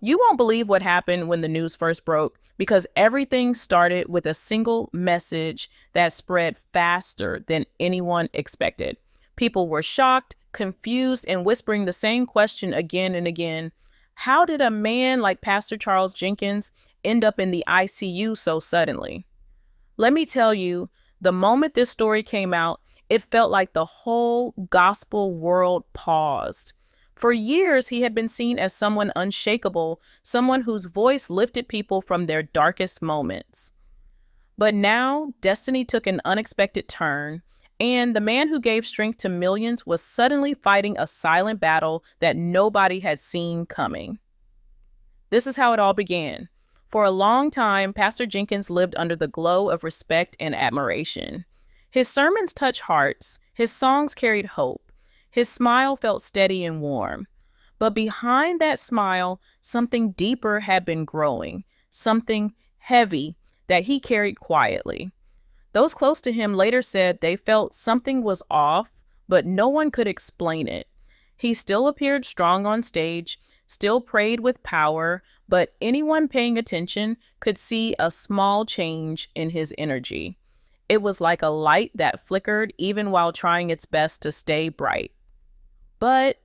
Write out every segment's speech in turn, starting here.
You won't believe what happened when the news first broke because everything started with a single message that spread faster than anyone expected. People were shocked, confused, and whispering the same question again and again. How did a man like Pastor Charles Jenkins end up in the ICU so suddenly? Let me tell you, the moment this story came out, it felt like the whole gospel world paused. For years, he had been seen as someone unshakable, someone whose voice lifted people from their darkest moments. But now, destiny took an unexpected turn, and the man who gave strength to millions was suddenly fighting a silent battle that nobody had seen coming. This is how it all began. For a long time, Pastor Jenkins lived under the glow of respect and admiration. His sermons touched hearts, his songs carried hope, his smile felt steady and warm. But behind that smile, something deeper had been growing, something heavy that he carried quietly. Those close to him later said they felt something was off, but no one could explain it. He still appeared strong on stage, still prayed with power, but anyone paying attention could see a small change in his energy. It was like a light that flickered even while trying its best to stay bright. But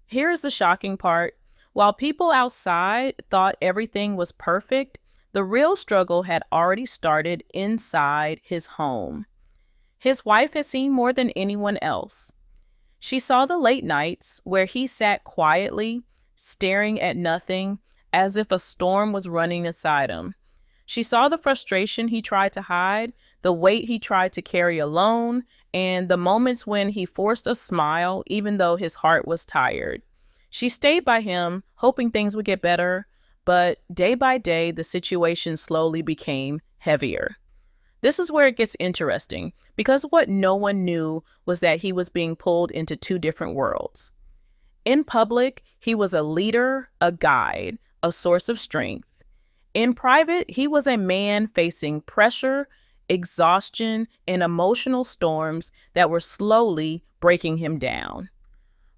here's the shocking part. While people outside thought everything was perfect, the real struggle had already started inside his home. His wife had seen more than anyone else. She saw the late nights where he sat quietly, staring at nothing, as if a storm was running inside him. She saw the frustration he tried to hide, the weight he tried to carry alone, and the moments when he forced a smile even though his heart was tired. She stayed by him, hoping things would get better, but day by day, the situation slowly became heavier. This is where it gets interesting, because what no one knew was that he was being pulled into two different worlds. In public, he was a leader, a guide, a source of strength. In private, he was a man facing pressure, exhaustion, and emotional storms that were slowly breaking him down.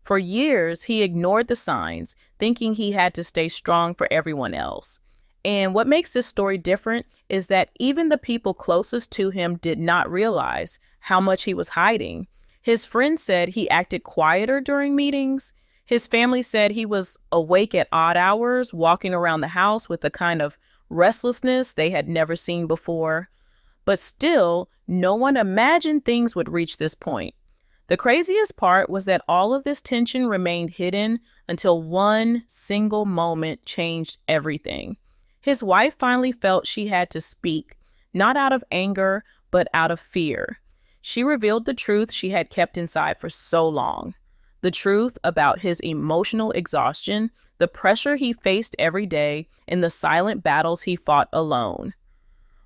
For years, he ignored the signs, thinking he had to stay strong for everyone else. And what makes this story different is that even the people closest to him did not realize how much he was hiding. His friends said he acted quieter during meetings. His family said he was awake at odd hours, walking around the house with a kind of restlessness they had never seen before. But still, no one imagined things would reach this point. The craziest part was that all of this tension remained hidden until one single moment changed everything. His wife finally felt she had to speak, not out of anger, but out of fear. She revealed the truth she had kept inside for so long. The truth about his emotional exhaustion, the pressure he faced every day, and the silent battles he fought alone.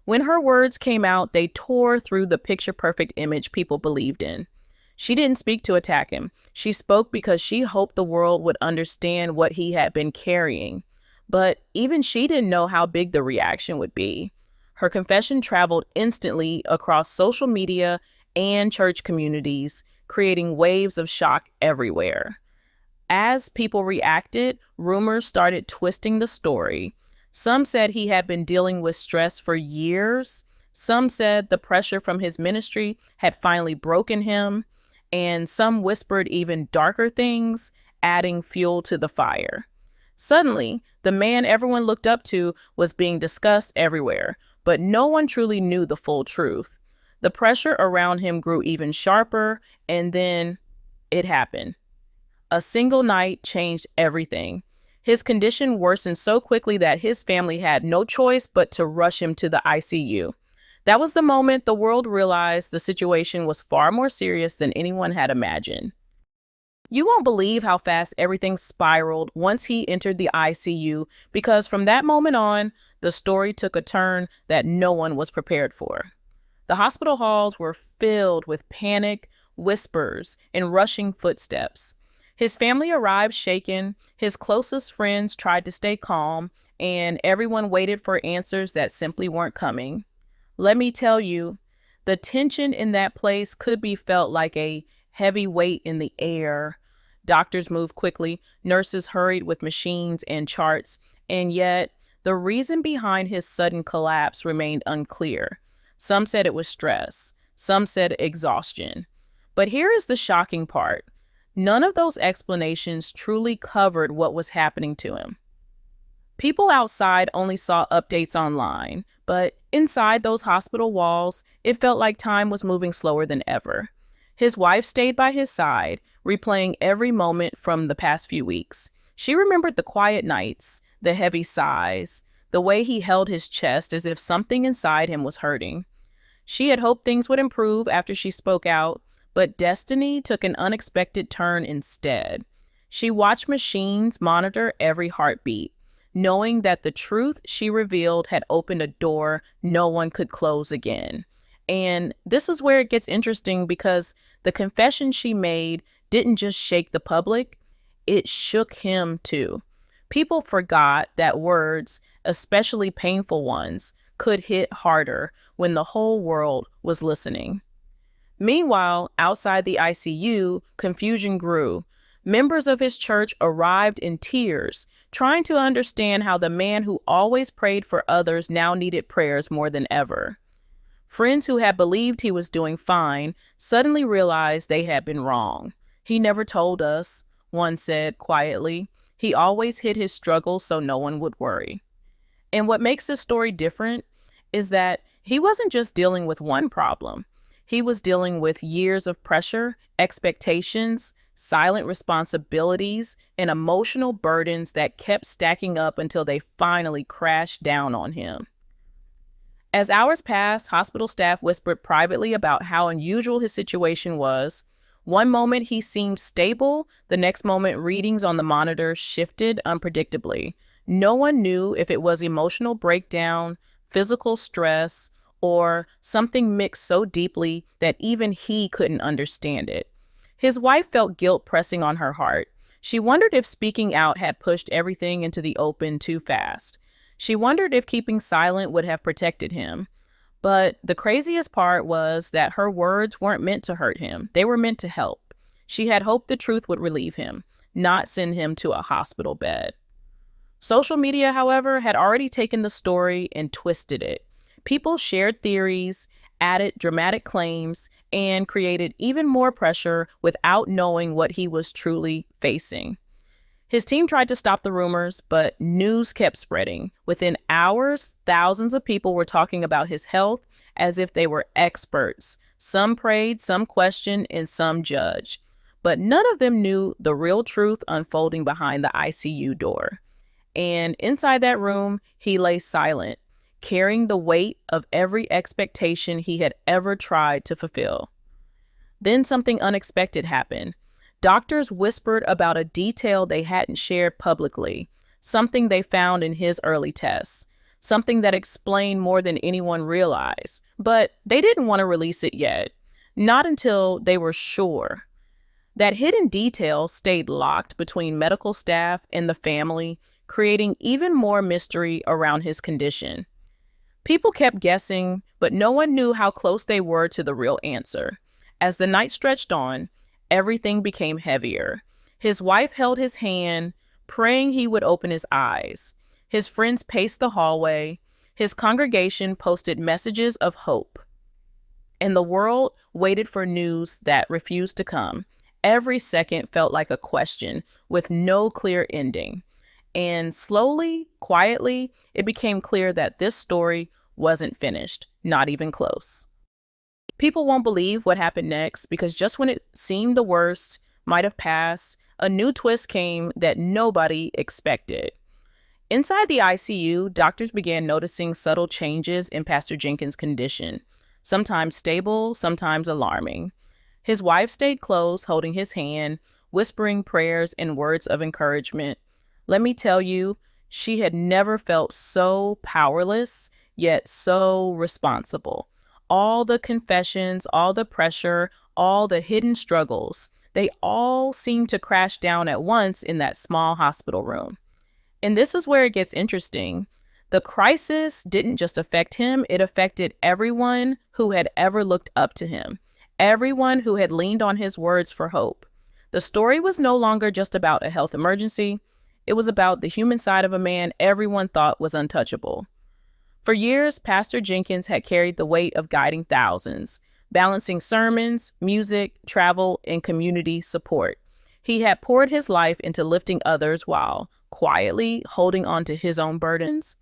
When her words came out, they tore through the picture-perfect image people believed in. She didn't speak to attack him. She spoke because she hoped the world would understand what he had been carrying. But even she didn't know how big the reaction would be. Her confession traveled instantly across social media and church communities, creating waves of shock everywhere. As people reacted, rumors started twisting the story. Some said he had been dealing with stress for years. Some said the pressure from his ministry had finally broken him. And some whispered even darker things, adding fuel to the fire. Suddenly, the man everyone looked up to was being discussed everywhere, but no one truly knew the full truth. The pressure around him grew even sharper, and then it happened. A single night changed everything. His condition worsened so quickly that his family had no choice but to rush him to the ICU. That was the moment the world realized the situation was far more serious than anyone had imagined. You won't believe how fast everything spiraled once he entered the ICU, because from that moment on, the story took a turn that no one was prepared for. The hospital halls were filled with panic, whispers, and rushing footsteps. His family arrived shaken, his closest friends tried to stay calm, and everyone waited for answers that simply weren't coming. Let me tell you, the tension in that place could be felt like a heavy weight in the air. Doctors moved quickly, nurses hurried with machines and charts, And yet, the reason behind his sudden collapse remained unclear. Some said it was stress, some said exhaustion. But here is the shocking part. None of those explanations truly covered what was happening to him. People outside only saw updates online, but inside those hospital walls, it felt like time was moving slower than ever. His wife stayed by his side, replaying every moment from the past few weeks. She remembered the quiet nights, the heavy sighs, the way he held his chest as if something inside him was hurting. She had hoped things would improve after she spoke out, but destiny took an unexpected turn instead. She watched machines monitor every heartbeat, knowing that the truth she revealed had opened a door no one could close again. And this is where it gets interesting because the confession she made didn't just shake the public, it shook him too. People forgot that words, especially painful ones, could hit harder when the whole world was listening. Meanwhile, outside the ICU, confusion grew. Members of his church arrived in tears, trying to understand how the man who always prayed for others now needed prayers more than ever. Friends who had believed he was doing fine suddenly realized they had been wrong. "He never told us," one said quietly. "He always hid his struggles so no one would worry." And what makes this story different is that he wasn't just dealing with one problem. He was dealing with years of pressure, expectations, silent responsibilities, and emotional burdens that kept stacking up until they finally crashed down on him. As hours passed, hospital staff whispered privately about how unusual his situation was. One moment he seemed stable, the next moment readings on the monitor shifted unpredictably. No one knew if it was emotional breakdown, physical stress, or something mixed so deeply that even he couldn't understand it. His wife felt guilt pressing on her heart. She wondered if speaking out had pushed everything into the open too fast. She wondered if keeping silent would have protected him. But the craziest part was that her words weren't meant to hurt him. They were meant to help. She had hoped the truth would relieve him, not send him to a hospital bed. Social media, however, had already taken the story and twisted it. People shared theories, added dramatic claims, and created even more pressure without knowing what he was truly facing. His team tried to stop the rumors, but news kept spreading. Within hours, thousands of people were talking about his health as if they were experts. Some prayed, some questioned, and some judged. But none of them knew the real truth unfolding behind the ICU door. And inside that room, he lay silent, carrying the weight of every expectation he had ever tried to fulfill. Then something unexpected happened. Doctors whispered about a detail they hadn't shared publicly, something they found in his early tests, something that explained more than anyone realized. But they didn't want to release it yet, not until they were sure. That hidden detail stayed locked between medical staff and the family, creating even more mystery around his condition. People kept guessing, but no one knew how close they were to the real answer. As the night stretched on, everything became heavier. His wife held his hand, praying he would open his eyes. His friends paced the hallway. His congregation posted messages of hope. And the world waited for news that refused to come. Every second felt like a question with no clear ending. And slowly, quietly, it became clear that this story wasn't finished, not even close. People won't believe what happened next because just when it seemed the worst might have passed, a new twist came that nobody expected. Inside the ICU, doctors began noticing subtle changes in Pastor Jenkins' condition, sometimes stable, sometimes alarming. His wife stayed close, holding his hand, whispering prayers and words of encouragement. Let me tell you, she had never felt so powerless, yet so responsible. All the confessions, all the pressure, all the hidden struggles, they all seemed to crash down at once in that small hospital room. And this is where it gets interesting. The crisis didn't just affect him, it affected everyone who had ever looked up to him, everyone who had leaned on his words for hope. The story was no longer just about a health emergency. It was about the human side of a man everyone thought was untouchable. For years, Pastor Jenkins had carried the weight of guiding thousands, balancing sermons, music, travel, and community support. He had poured his life into lifting others while quietly holding on to his own burdens.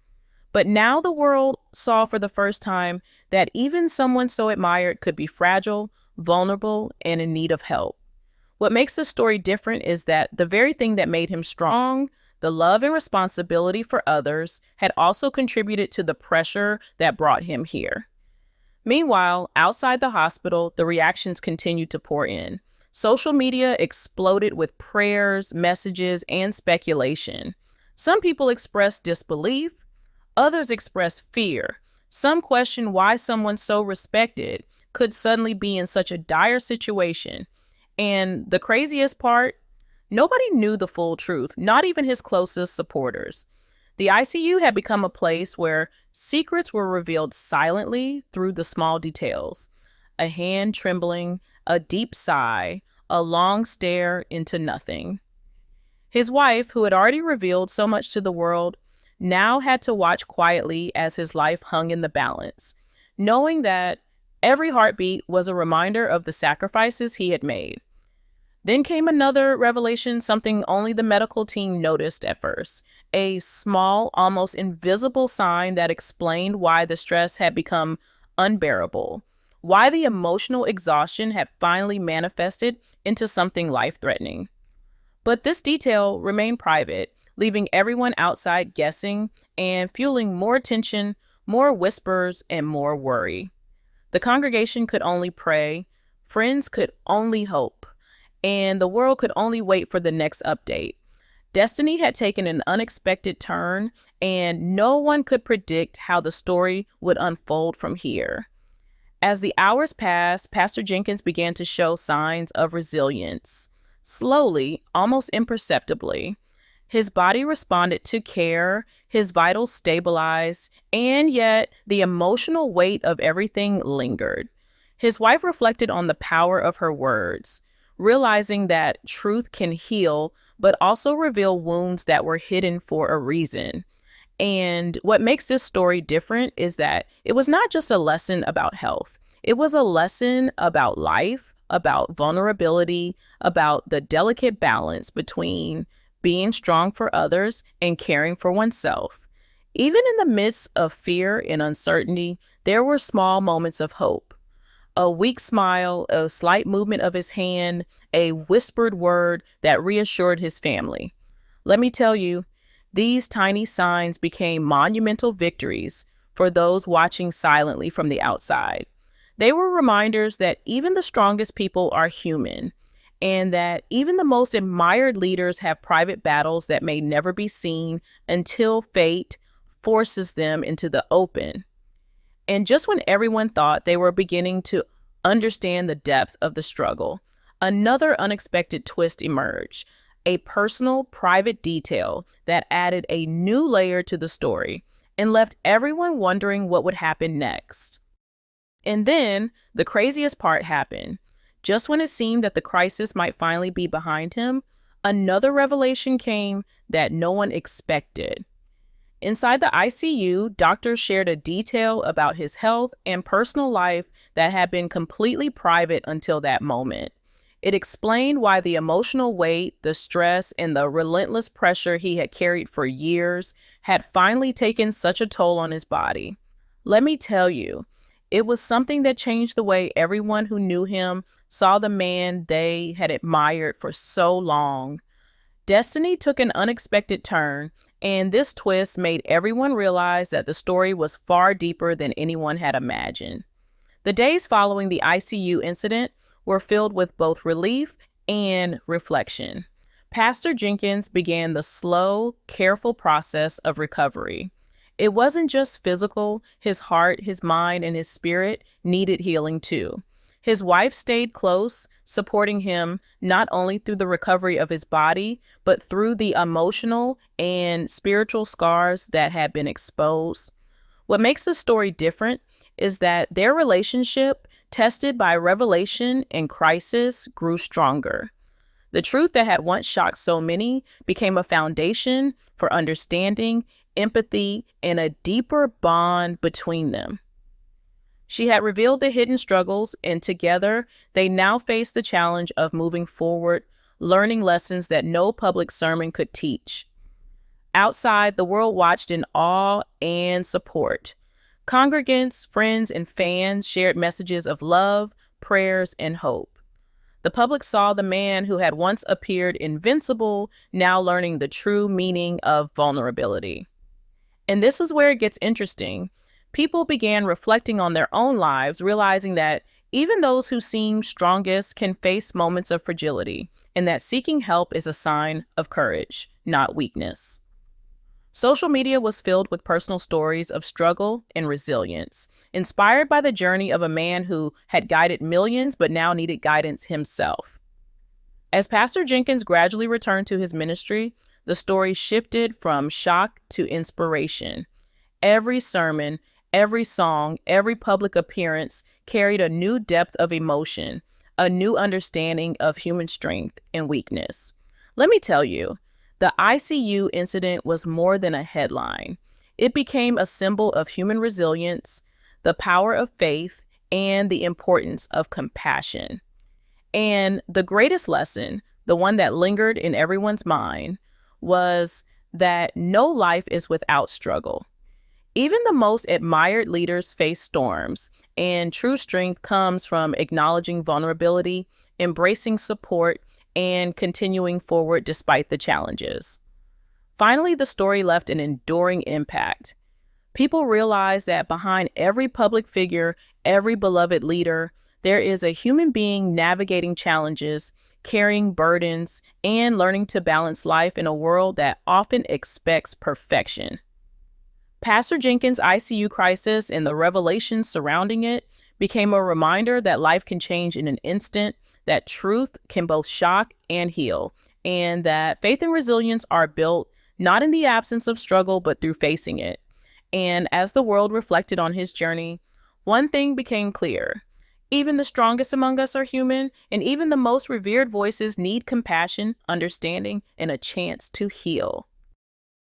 But now the world saw for the first time that even someone so admired could be fragile, vulnerable, and in need of help. What makes this story different is that the very thing that made him strong, the love and responsibility for others, had also contributed to the pressure that brought him here. Meanwhile, outside the hospital, the reactions continued to pour in. Social media exploded with prayers, messages, and speculation. Some people expressed disbelief, others expressed fear. Some questioned why someone so respected could suddenly be in such a dire situation. And the craziest part, nobody knew the full truth, not even his closest supporters. The ICU had become a place where secrets were revealed silently through the small details. A hand trembling, a deep sigh, a long stare into nothing. His wife, who had already revealed so much to the world, now had to watch quietly as his life hung in the balance, knowing that every heartbeat was a reminder of the sacrifices he had made. Then came another revelation, something only the medical team noticed at first. A small, almost invisible sign that explained why the stress had become unbearable, why the emotional exhaustion had finally manifested into something life-threatening. But this detail remained private, leaving everyone outside guessing and fueling more tension, more whispers, and more worry. The congregation could only pray, friends could only hope, and the world could only wait for the next update. Destiny had taken an unexpected turn, and no one could predict how the story would unfold from here. As the hours passed, Pastor Jenkins began to show signs of resilience. Slowly, almost imperceptibly, his body responded to care, his vitals stabilized, and yet the emotional weight of everything lingered. His wife reflected on the power of her words, realizing that truth can heal, but also reveal wounds that were hidden for a reason. And what makes this story different is that it was not just a lesson about health. It was a lesson about life, about vulnerability, about the delicate balance between being strong for others and caring for oneself. Even in the midst of fear and uncertainty, there were small moments of hope. A weak smile, a slight movement of his hand, a whispered word that reassured his family. Let me tell you, these tiny signs became monumental victories for those watching silently from the outside. They were reminders that even the strongest people are human, and that even the most admired leaders have private battles that may never be seen until fate forces them into the open. And just when everyone thought they were beginning to understand the depth of the struggle, another unexpected twist emerged, a personal, private detail that added a new layer to the story and left everyone wondering what would happen next. And then the craziest part happened. Just when it seemed that the crisis might finally be behind him, another revelation came that no one expected. Inside the ICU, doctors shared a detail about his health and personal life that had been completely private until that moment. It explained why the emotional weight, the stress, and the relentless pressure he had carried for years had finally taken such a toll on his body. Let me tell you, it was something that changed the way everyone who knew him saw the man they had admired for so long. Destiny took an unexpected turn, and this twist made everyone realize that the story was far deeper than anyone had imagined. The days following the ICU incident were filled with both relief and reflection. Pastor Jenkins began the slow, careful process of recovery. It wasn't just physical. His heart, his mind, and his spirit needed healing too. His wife stayed close, supporting him not only through the recovery of his body, but through the emotional and spiritual scars that had been exposed. What makes the story different is that their relationship, tested by revelation and crisis, grew stronger. The truth that had once shocked so many became a foundation for understanding, empathy, and a deeper bond between them. She had revealed the hidden struggles, and together they now faced the challenge of moving forward, learning lessons that no public sermon could teach. Outside, the world watched in awe and support. Congregants, friends, and fans shared messages of love, prayers, and hope. The public saw the man who had once appeared invincible, now learning the true meaning of vulnerability. And this is where it gets interesting. People began reflecting on their own lives, realizing that even those who seem strongest can face moments of fragility, and that seeking help is a sign of courage, not weakness. Social media was filled with personal stories of struggle and resilience, inspired by the journey of a man who had guided millions but now needed guidance himself. As Pastor Jenkins gradually returned to his ministry, the story shifted from shock to inspiration. Every sermon, every song, every public appearance carried a new depth of emotion, a new understanding of human strength and weakness. Let me tell you, the ICU incident was more than a headline. It became a symbol of human resilience, the power of faith, and the importance of compassion. And the greatest lesson, the one that lingered in everyone's mind, was that no life is without struggle. Even the most admired leaders face storms, and true strength comes from acknowledging vulnerability, embracing support, and continuing forward despite the challenges. Finally, the story left an enduring impact. People realized that behind every public figure, every beloved leader, there is a human being navigating challenges, carrying burdens, and learning to balance life in a world that often expects perfection. Pastor Jenkins' ICU crisis and the revelations surrounding it became a reminder that life can change in an instant, that truth can both shock and heal, and that faith and resilience are built not in the absence of struggle, but through facing it. And as the world reflected on his journey, one thing became clear. Even the strongest among us are human, and even the most revered voices need compassion, understanding, and a chance to heal.